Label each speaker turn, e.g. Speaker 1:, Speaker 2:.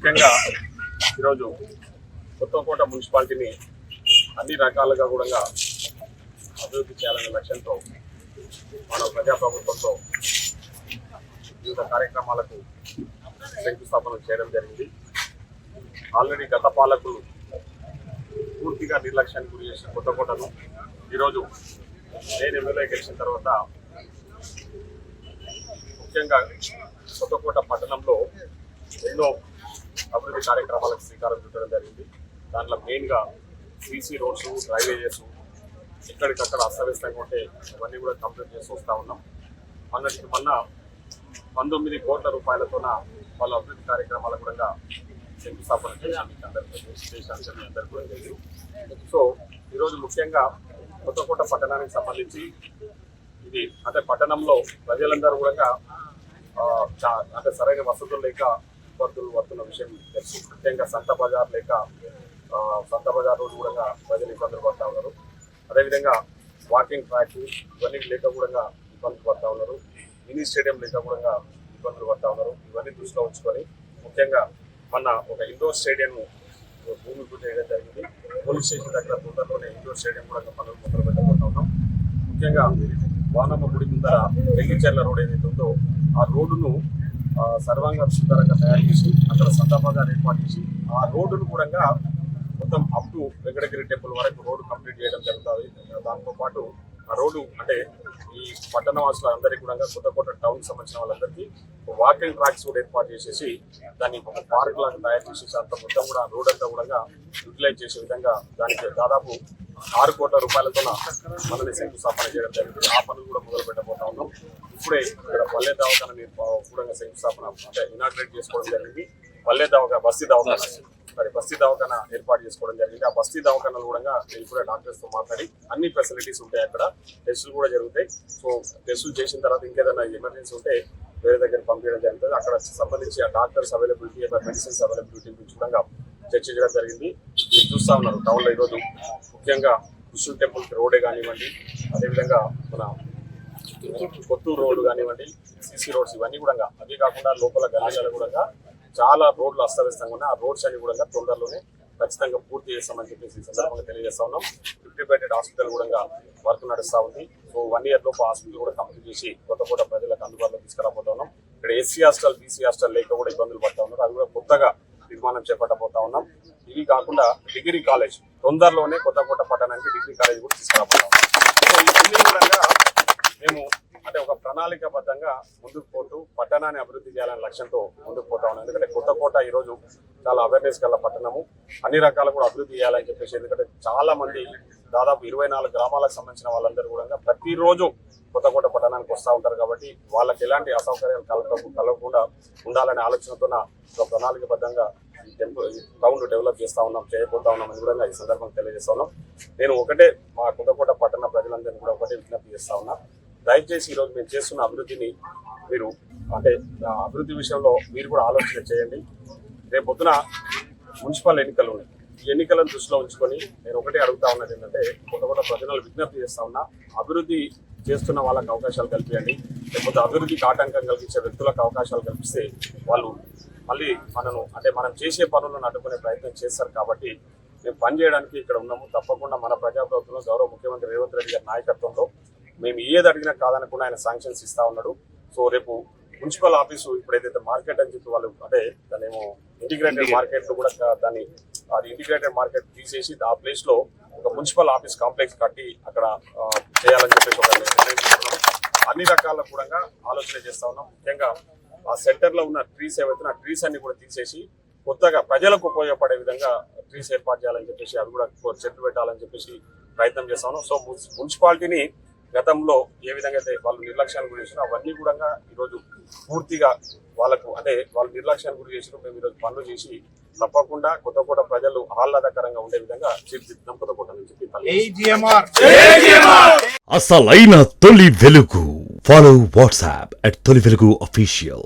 Speaker 1: ముఖ్యంగా ఈరోజు కొత్తకోట మున్సిపాలిటీని అన్ని రకాలుగా కూడా అభివృద్ధి చేయాలనే లక్ష్యంతో మన ప్రజాప్రభుత్వంతో వివిధ కార్యక్రమాలకు శంకుస్థాపన చేయడం జరిగింది. ఆల్రెడీ గత పాలకులు పూర్తిగా నిర్లక్ష్యానికి గురి చేసిన కొత్తకోటను ఈరోజు నేను ఎమ్మెల్యే గెలిచిన తర్వాత ముఖ్యంగా కొత్తకోట పట్టణంలో ఎన్నో అభివృద్ధి కార్యక్రమాలకు శ్రీకారం చుట్టడం జరిగింది. దాంట్లో మెయిన్గా సీసీ రోడ్స్, డ్రైనేజెస్ ఎక్కడికక్కడ అస్తవ్యస్తంగా ఉంటే ఇవన్నీ కూడా కంప్లీట్ చేసి వస్తూ ఉన్నాం. మొన్న 19 కోట్ల రూపాయలతోన వాళ్ళ అభివృద్ధి కార్యక్రమాలకు కూడా శంకుస్థాపన చేశాను అందరికీ కూడా తెలియదు. సో ఈరోజు ముఖ్యంగా కొత్తకోట పట్టణానికి సంబంధించి ఇది అంటే పట్టణంలో ప్రజలందరూ కూడా అంటే సరైన వసతులు లేక ఇబ్బందులు పడుతున్న విషయం తెలుసు. ముఖ్యంగా సంత బజార్ లేక సంత బజార్ రోజు కూడా ప్రజలు ఇబ్బందులు పడుతూ ఉన్నారు. అదేవిధంగా వాకింగ్ ట్రాక్ ఇవన్నీ లేక కూడా ఇబ్బందులు పడుతూ ఉన్నారు. మినీ స్టేడియం లేక కూడా ఇబ్బందులు పడుతూ ఉన్నారు. ఇవన్నీ దృష్టిలో ఉంచుకొని ముఖ్యంగా మొన్న ఒక ఇండోర్ స్టేడియం భూమి పూజ చేయడం జరిగింది. పోలీస్ స్టేషన్ దగ్గర తొందరలోనే ఇండోర్ స్టేడియం కూడా పనులు మొదలు పెట్టబోతా ఉన్నాం. ముఖ్యంగా వానమ్మ గుడి ముందర వెంగిచెర్ల రోడ్ ఏదైతే ఉందో ఆ రోడ్డును సర్వాంగ సుందరంగా తయారు చేసి అక్కడ సంత బజార్ ఏర్పాటు చేసి ఆ రోడ్డును కూడా మొత్తం అప్ టు వెంకటగిరి టెంపుల్ వరకు రోడ్డు కంప్లీట్ చేయడం జరుగుతుంది. దాంతో పాటు ఆ రోడ్డు అంటే ఈ పట్టణ వాసులందరికీ కూడా కొత్తకోట టౌన్ సంబంధించిన వాళ్ళందరికీ వాకింగ్ ట్రాక్స్ కూడా ఏర్పాటు చేసేసి దాన్ని ఒక పార్క్ లాగా తయారు చేసేసి అంత మొత్తం కూడా రోడ్ అంతా కూడా యూటిలైజ్ చేసే విధంగా దానికి దాదాపు 6 కోట్ల రూపాయలతో మనల్ని శంకుస్థాపన చేయడం జరిగింది. ఆ పనులు కూడా మొదలు పెట్టబోతా ఉన్నాం. ఇప్పుడే ఇక్కడ పల్లె దవాఖాన కూడా శంకుస్థాపన అంటే ఇనాగ్రేట్ చేసుకోవడం జరిగింది. పల్లె దవాఖాన బస్తీ దవాఖాన ఏర్పాటు చేసుకోవడం జరిగింది. ఆ బస్తీ దవాఖానలు కూడా నేను కూడా డాక్టర్స్తో మాట్లాడి అన్ని ఫెసిలిటీస్ ఉంటాయి. అక్కడ టెస్టులు కూడా జరుగుతాయి. సో టెస్టులు చేసిన తర్వాత ఇంకేదైనా ఎమర్జెన్సీ ఉంటే వేరే దగ్గర పంపించడం జరుగుతుంది. అక్కడ సంబంధించి ఆ డాక్టర్స్ అవైలబిలిటీ మెడిసిన్స్ అవైలబిలిటీ గురించి కూడా చర్చించడం జరిగింది. మీరు చూస్తూ ఉన్నారు టౌన్లో ఈరోజు ముఖ్యంగా కృష్ణ టెంపుల్కి రోడ్డే కానివ్వండి, అదేవిధంగా మన కొత్తూరు రోడ్డు కానివ్వండి, సీసీ రోడ్స్ ఇవన్నీ కూడా అదే కాకుండా లోపల గల్లీలలో కూడా చాలా రోడ్లు అస్తవ్యస్తంగా ఉన్నాయి. ఆ రోడ్స్ అన్ని కూడా తొందరలోనే ఖచ్చితంగా పూర్తి చేస్తామని చెప్పేసి ఈ సందర్భంగా తెలియజేస్తా ఉన్నాం. 50 బెడెడ్ హాస్పిటల్ కూడా వర్క్ నడుస్తూ ఉంది. సో 1 year లోపు హాస్పిటల్ కూడా కంప్లీట్ చేసి కొత్తకోట ప్రజలకు అందుబాటులో తీసుకురాబోతా ఉన్నాం. ఇక్కడ ఎస్సీ హాస్టల్, బీసీ హాస్టల్ లేక కూడా ఇబ్బందులు పడతా ఉన్నారు. అది కూడా కొత్తగా నిర్మాణం చేపట్టబోతా ఉన్నాం. ఇవి కాకుండా డిగ్రీ కాలేజ్ తొందరలోనే కొత్తకోట పట్టణానికి డిగ్రీ కాలేజ్ కూడా తీసుకురాబోతా ఉన్నాం. సో ఇవన్నీ కూడా మేము అంటే ఒక ప్రణాళికాబద్ధంగా ముందుకు పోతూ పట్టణాన్ని అభివృద్ధి చేయాలనే లక్ష్యంతో ముందుకు పోతా ఉన్నాం. ఎందుకంటే కొత్తకోట ఈరోజు చాలా అవేర్నెస్ గల పట్టణము, అన్ని రకాలు కూడా అభివృద్ధి చేయాలని చెప్పేసి. ఎందుకంటే చాలా మంది దాదాపు 24 గ్రామాలకు సంబంధించిన వాళ్ళందరూ కూడా ప్రతిరోజు కొత్తకోట పట్టణానికి వస్తూ ఉంటారు. కాబట్టి వాళ్ళకి ఎలాంటి అసౌకర్యాలు కలగకుండా ఉండాలనే ఆలోచనతో ఒక ప్రణాళికబద్ధంగా ఈ టౌన్ డెవలప్ చేస్తూ ఉన్నాం, చేయబోతా ఉన్నాం అని కూడా ఈ సందర్భంగా తెలియజేస్తా ఉన్నాం. నేను ఒకటే మా కొత్తకోట పట్టణ ప్రజలందరినీ కూడా ఒకటే విజ్ఞప్తి చేస్తా ఉన్నా, దయచేసి ఈరోజు మేము చేస్తున్న అభివృద్ధిని మీరు అంటే అభివృద్ధి విషయంలో మీరు కూడా ఆలోచన చేయండి. రేపు పొద్దున మున్సిపల్ ఎన్నికలు ఉన్నాయి. ఈ ఎన్నికలను దృష్టిలో ఉంచుకొని నేను ఒకటే అడుగుతా ఉన్నది ఏంటంటే కొత్తకోట ప్రజలను విజ్ఞప్తి చేస్తా ఉన్నా, అభివృద్ధి చేస్తున్న వాళ్ళకి అవకాశాలు కల్పించండి. లేకపోతే అభివృద్ధికి ఆటంకం కలిగించే వ్యక్తులకు అవకాశాలు కల్పిస్తే వాళ్ళు మళ్ళీ మనం చేసే పనులను అడ్డుకునే ప్రయత్నం చేస్తారు. కాబట్టి మేము పనిచేయడానికి ఇక్కడ ఉన్నాము. తప్పకుండా మన ప్రజాప్రభుత్వంలో గౌరవ ముఖ్యమంత్రి రేవంత్ రెడ్డి గారి నాయకత్వంలో మేము ఏది అడిగినా కాదనకుండా ఆయన శాంక్షన్స్ ఇస్తా ఉన్నాడు. సో రేపు మున్సిపల్ ఆఫీసు ఇప్పుడు ఏదైతే మార్కెట్ అని చెప్పి వాళ్ళు అంటే దానేమో ఇంటిగ్రేటెడ్ మార్కెట్ కూడా దాన్ని అది ఇంటిగ్రేటెడ్ మార్కెట్ తీసేసి ఆ ప్లేస్ లో ఒక మున్సిపల్ ఆఫీస్ కాంప్లెక్స్ కట్టి అక్కడ చేయాలని చెప్పేసి ఒక నిర్ణయం తీసుకున్నాము. అన్ని రకాల కూడా ఆలోచన చేస్తా ఉన్నాం. ముఖ్యంగా ఆ సెంటర్ లో ఉన్న ట్రీస్ ఏవైతే ఆ ట్రీస్ అన్ని కూడా తీసేసి కొత్తగా ప్రజలకు ఉపయోగపడే విధంగా ట్రీస్ ఏర్పాటు చేయాలని చెప్పేసి అవి కూడా చెట్లు పెట్టాలని చెప్పేసి ప్రయత్నం చేస్తా ఉన్నాం. సో మున్సిపాలిటీని గతంలో ఏ విధంగా అయితే వాళ్ళు నిర్లక్ష్యానికి గురి చేసినా అవన్నీ కూడా ఈరోజు పూర్తిగా వాళ్ళకు అంటే వాళ్ళు నిర్లక్ష్యానికి గురి చేసిన మేము ఈరోజు పనులు చేసి తప్పకుండా కొత్తకోట ప్రజలు ఆహ్లాదకరంగా ఉండే విధంగా తీర్చిదిద్దాం కొత్తకోట అని చెప్పి
Speaker 2: అసలైన తొలి వెలుగు. ఫాలో వాట్సాప్ @తొలి వెలుగు official.